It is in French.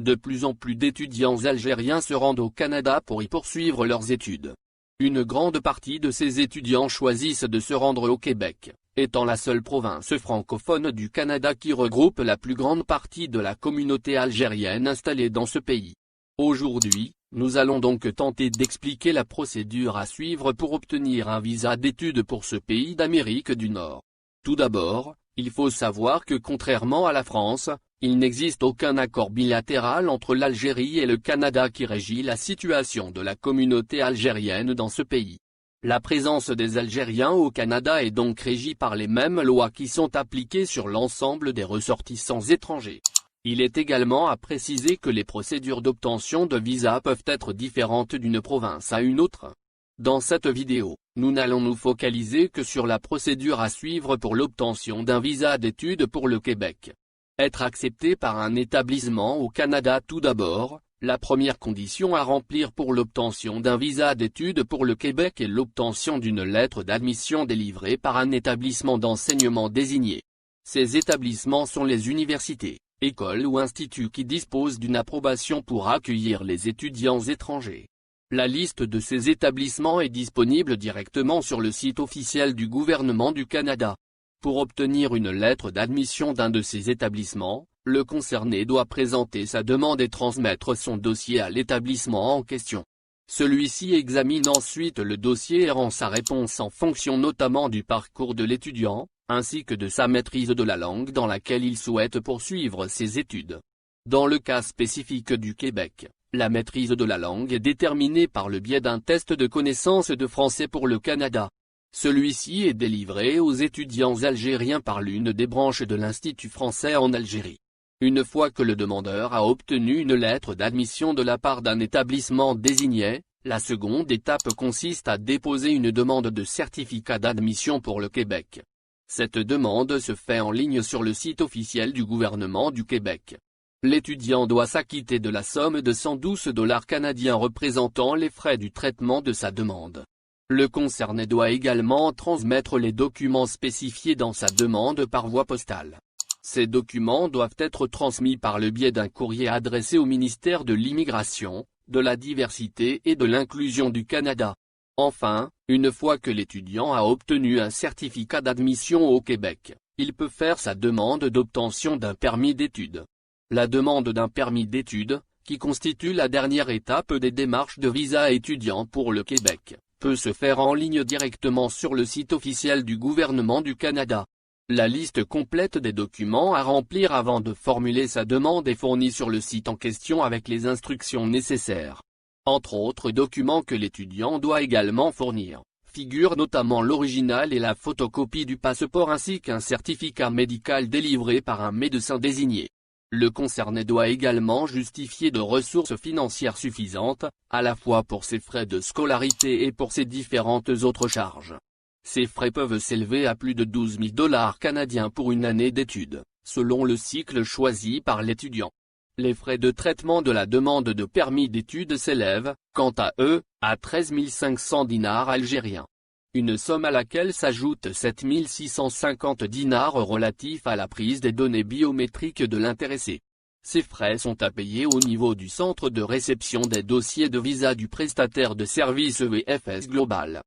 De plus en plus d'étudiants algériens se rendent au Canada pour y poursuivre leurs études. Une grande partie de ces étudiants choisissent de se rendre au Québec, étant la seule province francophone du Canada qui regroupe la plus grande partie de la communauté algérienne installée dans ce pays. Aujourd'hui, nous allons donc tenter d'expliquer la procédure à suivre pour obtenir un visa d'études pour ce pays d'Amérique du Nord. Tout d'abord, il faut savoir que contrairement à la France, il n'existe aucun accord bilatéral entre l'Algérie et le Canada qui régit la situation de la communauté algérienne dans ce pays. La présence des Algériens au Canada est donc régie par les mêmes lois qui sont appliquées sur l'ensemble des ressortissants étrangers. Il est également à préciser que les procédures d'obtention de visa peuvent être différentes d'une province à une autre. Dans cette vidéo, nous n'allons nous focaliser que sur la procédure à suivre pour l'obtention d'un visa d'études pour le Québec. Être accepté par un établissement au Canada. Tout d'abord, la première condition à remplir pour l'obtention d'un visa d'études pour le Québec est l'obtention d'une lettre d'admission délivrée par un établissement d'enseignement désigné. Ces établissements sont les universités, écoles ou instituts qui disposent d'une approbation pour accueillir les étudiants étrangers. La liste de ces établissements est disponible directement sur le site officiel du gouvernement du Canada. Pour obtenir une lettre d'admission d'un de ces établissements, le concerné doit présenter sa demande et transmettre son dossier à l'établissement en question. Celui-ci examine ensuite le dossier et rend sa réponse en fonction notamment du parcours de l'étudiant, ainsi que de sa maîtrise de la langue dans laquelle il souhaite poursuivre ses études. Dans le cas spécifique du Québec, la maîtrise de la langue est déterminée par le biais d'un test de connaissance de français pour le Canada. Celui-ci est délivré aux étudiants algériens par l'une des branches de l'Institut français en Algérie. Une fois que le demandeur a obtenu une lettre d'admission de la part d'un établissement désigné, la seconde étape consiste à déposer une demande de certificat d'admission pour le Québec. Cette demande se fait en ligne sur le site officiel du gouvernement du Québec. L'étudiant doit s'acquitter de la somme de 112 $ canadiens représentant les frais du traitement de sa demande. Le concerné doit également transmettre les documents spécifiés dans sa demande par voie postale. Ces documents doivent être transmis par le biais d'un courrier adressé au ministère de l'Immigration, de la Diversité et de l'Inclusion du Canada. Enfin, une fois que l'étudiant a obtenu un certificat d'admission au Québec, il peut faire sa demande d'obtention d'un permis d'études. La demande d'un permis d'études, qui constitue la dernière étape des démarches de visa étudiant pour le Québec, peut se faire en ligne directement sur le site officiel du gouvernement du Canada. La liste complète des documents à remplir avant de formuler sa demande est fournie sur le site en question avec les instructions nécessaires. Entre autres documents que l'étudiant doit également fournir, figurent notamment l'original et la photocopie du passeport ainsi qu'un certificat médical délivré par un médecin désigné. Le concerné doit également justifier de ressources financières suffisantes, à la fois pour ses frais de scolarité et pour ses différentes autres charges. Ces frais peuvent s'élever à plus de 12 000 $ canadiens pour une année d'études, selon le cycle choisi par l'étudiant. Les frais de traitement de la demande de permis d'études s'élèvent, quant à eux, à 13 500 dinars algériens. Une somme à laquelle s'ajoutent 7 650 dinars relatifs à la prise des données biométriques de l'intéressé. Ces frais sont à payer au niveau du centre de réception des dossiers de visa du prestataire de services VFS Global.